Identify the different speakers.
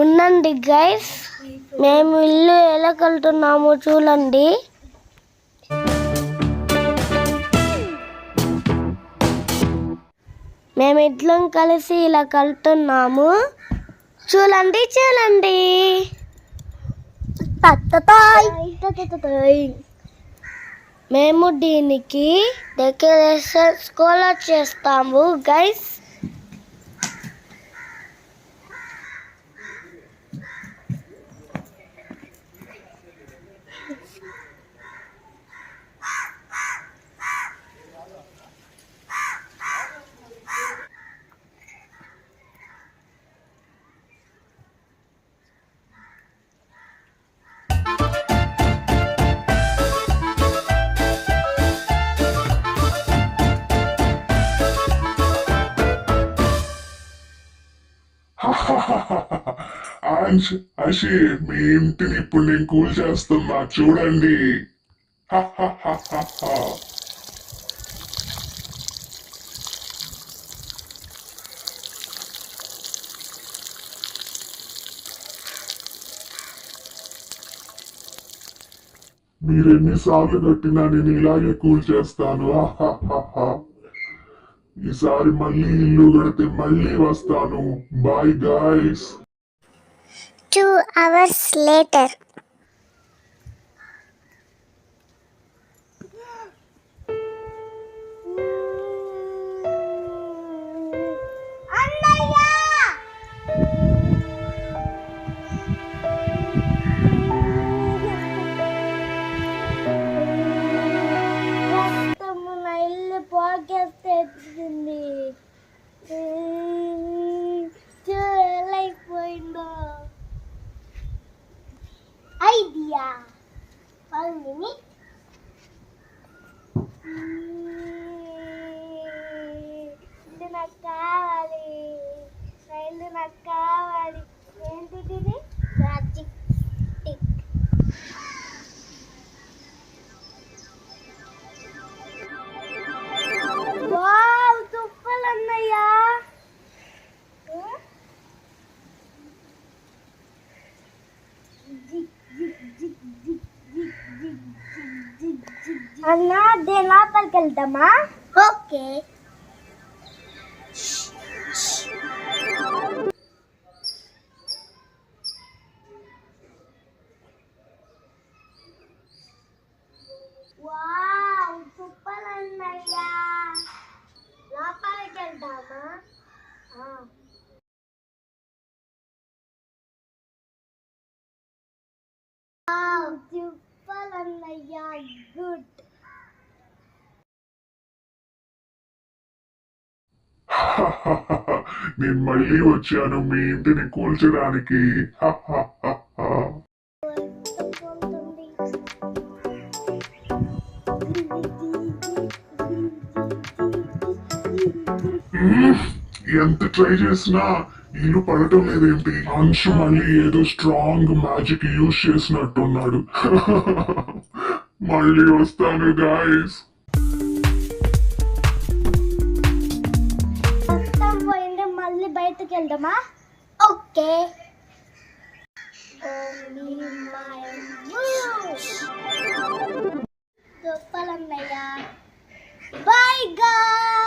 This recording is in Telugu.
Speaker 1: ఉండండి గైస్, మేము ఇల్లు ఎలా కలుతున్నామో చూడండి. మేము ఇద్దరం కలిసి ఇలా కలుతున్నాము. చూడండి చూడండి. మేము దీనికి డెకరేషన్స్ కూడా చేస్తాము గైస్.
Speaker 2: అషి, మీ ఇంటిని ఇప్పుడు నేను కూల్ చేస్తున్నా చూడండి. మీరు ఎన్నిసార్లు కట్టినా నేను ఇలాగే కూల్ చేస్తాను. ఈసారి మళ్ళీ ఇల్లు కడితే మళ్ళీ వస్తాను. Bye guys.
Speaker 1: 2 hours later. Idea. 1 minute. ఇది నాకు కావాలి. రైలు నాకు కావాలి. ఏంటిది? Magic stick. వావ్, సూపర్ అన్నయ్య. అన్నా, దేని లోపలికి వెళ్దామా? ఓకే. వావ్, సూపర్ అన్నయ్య. లోపలికి వెళ్దామా? సూపర్ అన్నయ్య, గుడ్.
Speaker 2: నేను మళ్ళీ వచ్చాను మీ ఇంటిని కూల్చడానికి. ఎంత ట్రై చేసినా ఇల్లు పడటం లేదేంటి? అంశు మళ్ళీ ఏదో స్ట్రాంగ్ మ్యాజిక్ యూజ్ చేసినట్టున్నాడు. మళ్ళీ వస్తాను గాయస్.
Speaker 1: మళ్ళీ బయటకు వెళ్దామా? ఓకే. చెప్పాలన్నయ్య. Bye guys.